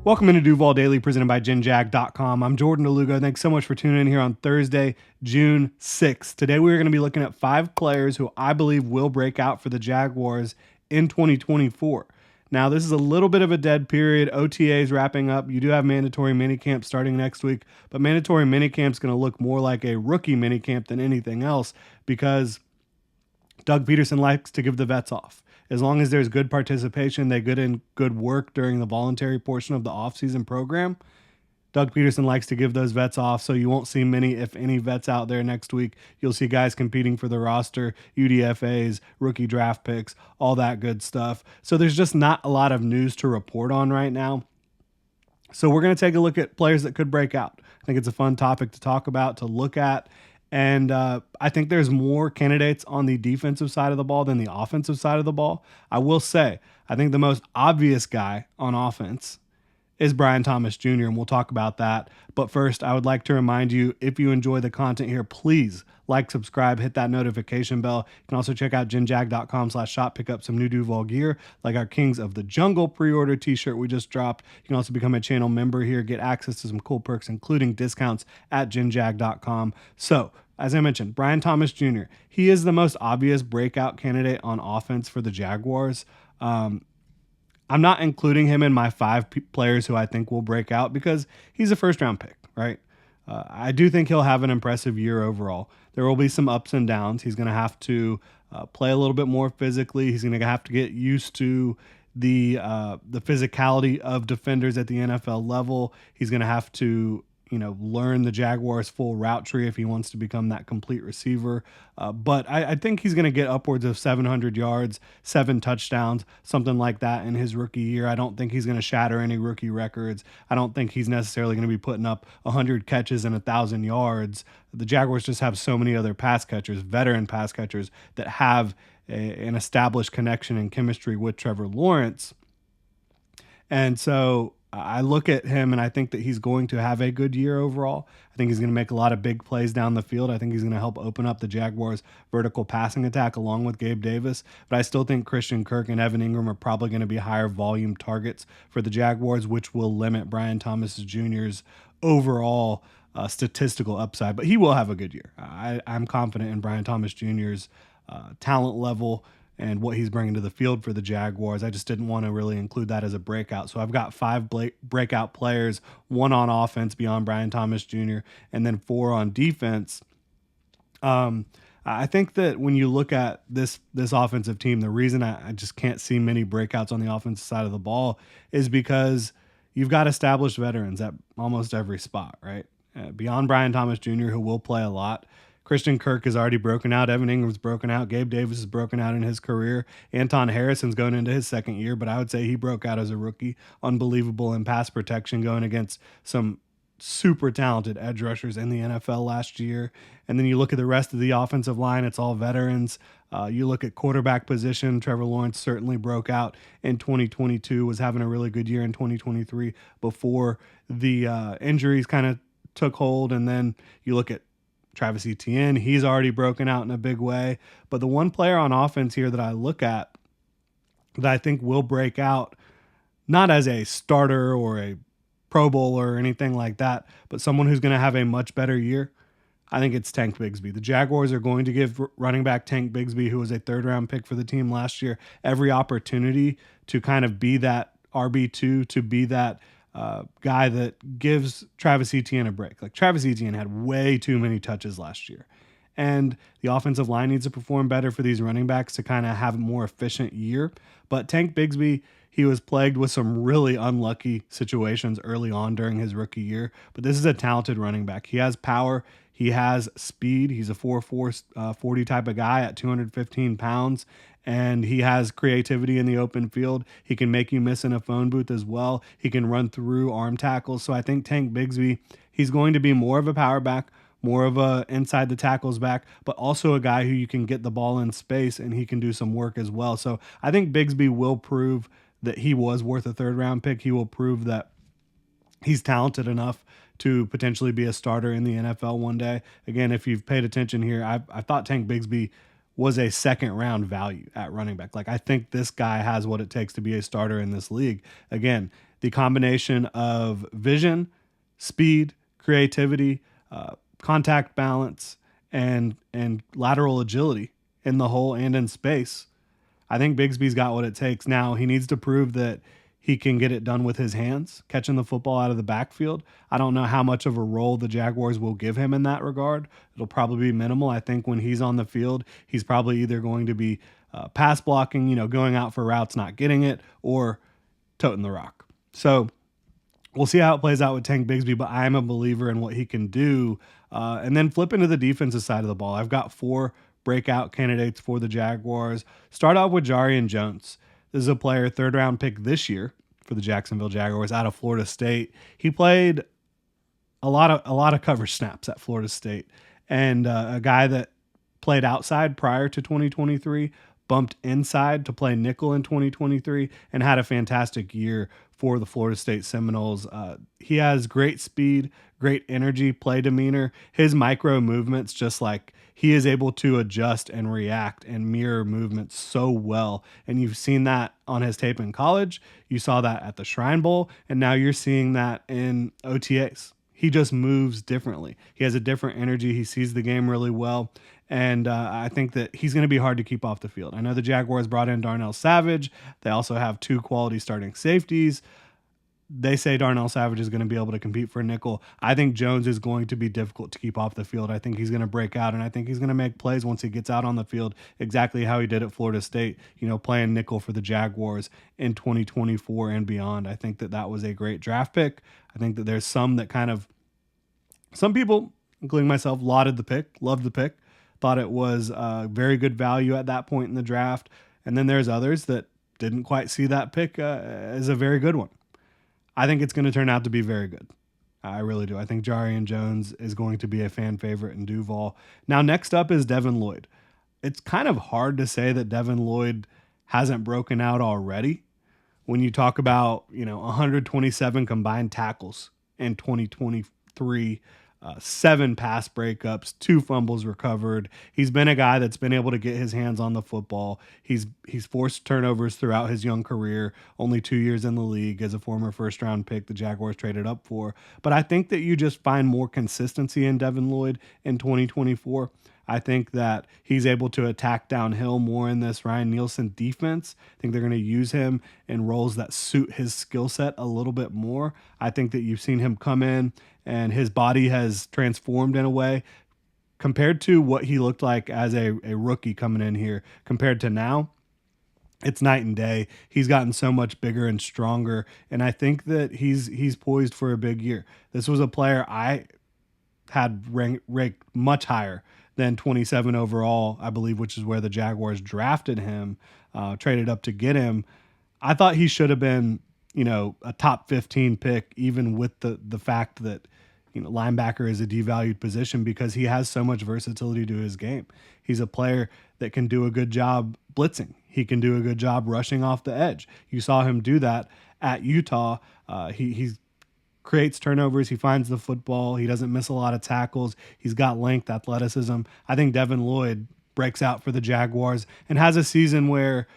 Welcome into Duval Daily, presented by GenJag.com. I'm Jordan Lugo. Thanks so much for tuning in here on Thursday, June 6th. Today we're going to be looking at 5 players who I believe will break out for the Jaguars in 2024. Now, this is a little bit of a dead period. OTA is wrapping up. You do have mandatory minicamp starting next week, but mandatory minicamp is going to look more like a rookie minicamp than anything else because Doug Peterson likes to give the vets off. As long as there's good participation, they good in good work during the voluntary portion of the offseason program, Doug Peterson likes to give those vets off, so you won't see many, if any, vets out there next week. You'll see guys competing for the roster, UDFAs, rookie draft picks, all that good stuff. So there's just not a lot of news to report on right now. So we're going to take a look at players that could break out. I think it's a fun topic to talk about, to look at. And I think there's more candidates on the defensive side of the ball than the offensive side of the ball. I will say, I think the most obvious guy on offense is Brian Thomas Jr., and we'll talk about that. But first, I would like to remind you, if you enjoy the content here, please like, subscribe, hit that notification bell. You can also check out genjag.com/shop, pick up some new Duval gear, like our Kings of the Jungle pre-order t-shirt we just dropped. You can also become a channel member here, get access to some cool perks, including discounts at genjag.com. So, as I mentioned, Brian Thomas Jr., he is the most obvious breakout candidate on offense for the Jaguars. I'm not including him in my 5 players who I think will break out because he's a first-round pick, right? I do think he'll have an impressive year overall. There will be some ups and downs. He's going to have to play a little bit more physically. He's going to have to get used to the physicality of defenders at the NFL level. He's going to have to learn the Jaguars' full route tree if he wants to become that complete receiver. But I think he's going to get upwards of 700 yards, 7 touchdowns, something like that in his rookie year. I don't think he's going to shatter any rookie records. I don't think he's necessarily going to be putting up 100 catches and 1,000 yards. The Jaguars just have so many other pass catchers, veteran pass catchers, that have an established connection and chemistry with Trevor Lawrence. And so I look at him and I think that he's going to have a good year overall. I think he's going to make a lot of big plays down the field. I think he's going to help open up the Jaguars' vertical passing attack along with Gabe Davis. But I still think Christian Kirk and Evan Ingram are probably going to be higher volume targets for the Jaguars, which will limit Brian Thomas Jr.'s overall statistical upside. But he will have a good year. I'm confident in Brian Thomas Jr.'s talent level and what he's bringing to the field for the Jaguars. I just didn't want to really include that as a breakout. So I've got 5 breakout players, 1 on offense beyond Brian Thomas Jr., and then 4 on defense. I think that when you look at this offensive team, the reason I just can't see many breakouts on the offensive side of the ball is because you've got established veterans at almost every spot, right? Beyond Brian Thomas Jr., who will play a lot. Christian Kirk has already broken out. Evan Ingram's broken out. Gabe Davis has broken out in his career. Anton Harrison's going into his 2nd year, but I would say he broke out as a rookie. Unbelievable in pass protection, going against some super talented edge rushers in the NFL last year. And then you look at the rest of the offensive line, it's all veterans. You look at quarterback position, Trevor Lawrence certainly broke out in 2022, was having a really good year in 2023 before the injuries kind of took hold. And then you look at Travis Etienne, he's already broken out in a big way. But the one player on offense here that I look at that I think will break out, not as a starter or a Pro Bowler or anything like that, but someone who's going to have a much better year, I think it's Tank Bigsby. The Jaguars are going to give running back Tank Bigsby, who was a 3rd-round pick for the team last year, every opportunity to kind of be that RB2, to be that guy that gives Travis Etienne a break. Like, Travis Etienne had way too many touches last year. And the offensive line needs to perform better for these running backs to kind of have a more efficient year. But Tank Bigsby, he was plagued with some really unlucky situations early on during his rookie year. But this is a talented running back. He has power. He has speed. He's a 4.4 40 type of guy at 215 pounds. And he has creativity in the open field. He can make you miss in a phone booth as well. He can run through arm tackles. So I think Tank Bigsby, he's going to be more of a power back, more of a inside the tackles back, but also a guy who you can get the ball in space and he can do some work as well. So I think Bigsby will prove that he was worth a 3rd-round pick. He will prove that he's talented enough to potentially be a starter in the NFL one day. Again, if you've paid attention here, I thought Tank Bigsby was a 2nd-round value at running back. Like, I think this guy has what it takes to be a starter in this league. Again, the combination of vision, speed, creativity, contact balance, and lateral agility in the hole and in space. I think Bigsby's got what it takes. Now he needs to prove that he can get it done with his hands, catching the football out of the backfield. I don't know how much of a role the Jaguars will give him in that regard. It'll probably be minimal. I think when he's on the field, he's probably either going to be pass blocking, going out for routes, not getting it, or toting the rock. So we'll see how it plays out with Tank Bigsby, but I'm a believer in what he can do. And then flip into the defensive side of the ball. I've got 4 breakout candidates for the Jaguars. Start off with Jarian Jones. This is a player, 3rd-round pick this year for the Jacksonville Jaguars out of Florida State. He played a lot of coverage snaps at Florida State, and a guy that played outside prior to 2023, bumped inside to play nickel in 2023, and had a fantastic year for the Florida State Seminoles. He has great speed, great energy, play demeanor. His micro movements, just like he is able to adjust and react and mirror movements so well. And you've seen that on his tape in college. You saw that at the Shrine Bowl, and now you're seeing that in OTAs. He just moves differently. He has a different energy. He sees the game really well. And I think that he's going to be hard to keep off the field. I know the Jaguars brought in Darnell Savage. They also have 2 quality starting safeties. They say Darnell Savage is going to be able to compete for a nickel. I think Jones is going to be difficult to keep off the field. I think he's going to break out, and I think he's going to make plays once he gets out on the field, exactly how he did at Florida State, playing nickel for the Jaguars in 2024 and beyond. I think that was a great draft pick. I think that there's some people, including myself, lauded the pick, loved the pick, thought it was very good value at that point in the draft. And then there's others that didn't quite see that pick as a very good one. I think it's going to turn out to be very good. I really do. I think Jarian Jones is going to be a fan favorite in Duval. Now, next up is Devin Lloyd. It's kind of hard to say that Devin Lloyd hasn't broken out already when you talk about, 127 combined tackles in 2023, 7 pass breakups, 2 fumbles recovered. He's been a guy that's been able to get his hands on the football. He's forced turnovers throughout his young career, only 2 years in the league as a former 1st-round pick the Jaguars traded up for. But I think that you just find more consistency in Devin Lloyd in 2024. I think that he's able to attack downhill more in this Ryan Nielsen defense. I think they're going to use him in roles that suit his skill set a little bit more. I think that you've seen him come in and his body has transformed in a way compared to what he looked like as a rookie coming in here compared to now. It's night and day. He's gotten so much bigger and stronger, and I think that he's poised for a big year. This was a player I had ranked much higher than 27 overall, I believe, which is where the Jaguars drafted him, traded up to get him. I thought he should have been, a top 15 pick, even with the fact that, linebacker is a devalued position because he has so much versatility to his game. He's a player that can do a good job blitzing. He can do a good job rushing off the edge. You saw him do that at Utah. He creates turnovers. He finds the football. He doesn't miss a lot of tackles. He's got length, athleticism. I think Devin Lloyd breaks out for the Jaguars and has a season where,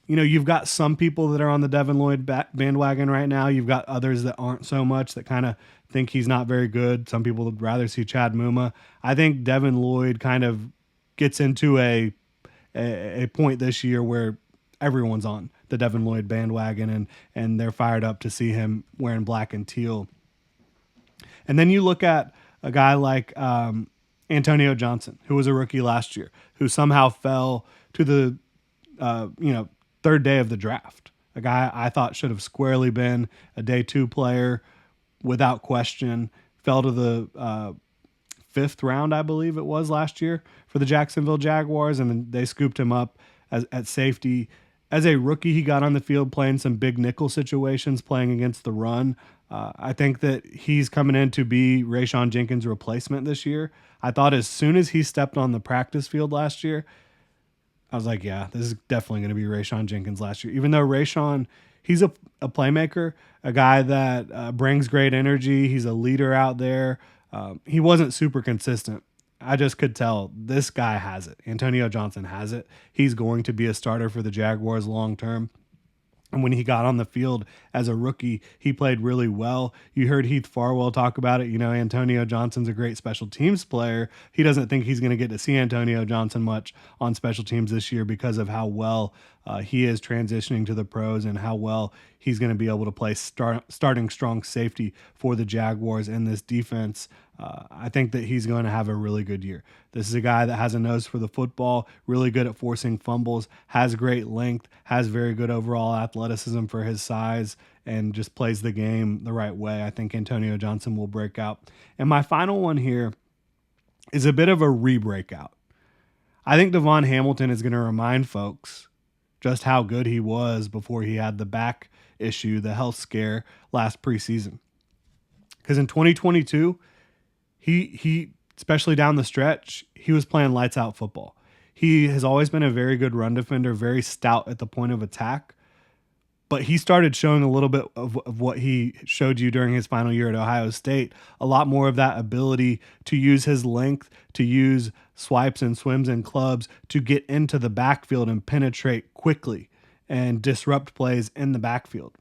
you've got some people that are on the Devin Lloyd bandwagon right now. You've got others that aren't so much, that kind of think he's not very good. Some people would rather see Chad Muma. I think Devin Lloyd kind of gets into a point this year where everyone's on the Devin Lloyd bandwagon and they're fired up to see him wearing black and teal. And then you look at a guy like Antonio Johnson, who was a rookie last year, who somehow fell to the 3rd day of the draft. A guy I thought should have squarely been a day 2 player without question. Fell to the 5th round, I believe it was last year, for the Jacksonville Jaguars, and then they scooped him up at safety. As a rookie, he got on the field playing some big nickel situations, playing against the run. I think that he's coming in to be Rayshawn Jenkins' replacement this year. I thought as soon as he stepped on the practice field last year, I was like, yeah, this is definitely going to be Rayshawn Jenkins last year. Even though Rayshawn, he's a playmaker, a guy that brings great energy. He's a leader out there. He wasn't super consistent. I just could tell this guy has it. Antonio Johnson has it. He's going to be a starter for the Jaguars long term. And when he got on the field as a rookie, he played really well. You heard Heath Farwell talk about it. You know, Antonio Johnson's a great special teams player. He doesn't think he's going to get to see Antonio Johnson much on special teams this year because of how well he is transitioning to the pros and how well he's going to be able to play starting strong safety for the Jaguars in this defense. I think that he's going to have a really good year. This is a guy that has a nose for the football, really good at forcing fumbles, has great length, has very good overall athleticism for his size, and just plays the game the right way. I think Antonio Johnson will break out. And my final one here is a bit of a re-breakout. I think Devon Hamilton is going to remind folks just how good he was before he had the back issue, the health scare last preseason. Because in 2022, he especially down the stretch, he was playing lights out football. He has always been a very good run defender, very stout at the point of attack. But he started showing a little bit of what he showed you during his final year at Ohio State, a lot more of that ability to use his length, to use swipes and swims and clubs to get into the backfield and penetrate quickly and disrupt plays in the backfield.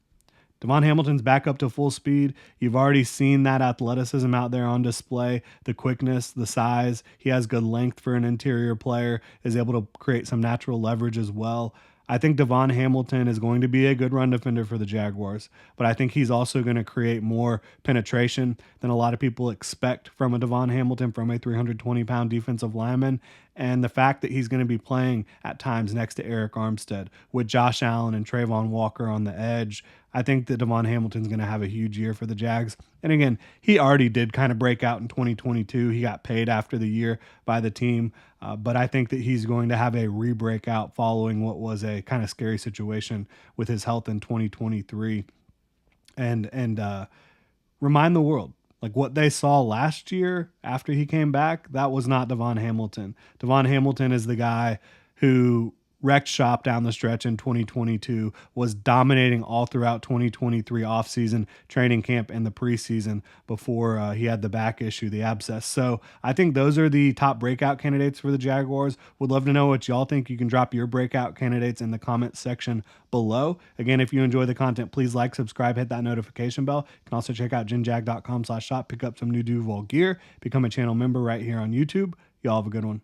Devon Hamilton's back up to full speed. You've already seen that athleticism out there on display, the quickness, the size. He has good length for an interior player, is able to create some natural leverage as well. I think Devon Hamilton is going to be a good run defender for the Jaguars, but I think he's also going to create more penetration than a lot of people expect from a Devon Hamilton, from a 320-pound defensive lineman. And the fact that he's going to be playing at times next to Eric Armstead with Josh Allen and Trayvon Walker on the edge, I think that Devon Hamilton's going to have a huge year for the Jags. And again, he already did kind of break out in 2022. He got paid after the year by the team. But I think that he's going to have a re-breakout following what was a kind of scary situation with his health in 2023. And remind the world, like what they saw last year after he came back, that was not Devon Hamilton. Devon Hamilton is the guy who wrecked shop down the stretch in 2022, was dominating all throughout 2023 offseason, training camp, and the preseason before he had the back issue, the abscess. So I think those are the top breakout candidates for the Jaguars. Would love to know what y'all think. You can drop your breakout candidates in the comments section below. Again, if you enjoy the content, please like, subscribe, hit that notification bell. You can also check out genjag.com/shop, pick up some new Duval gear, become a channel member right here on YouTube. Y'all have a good one.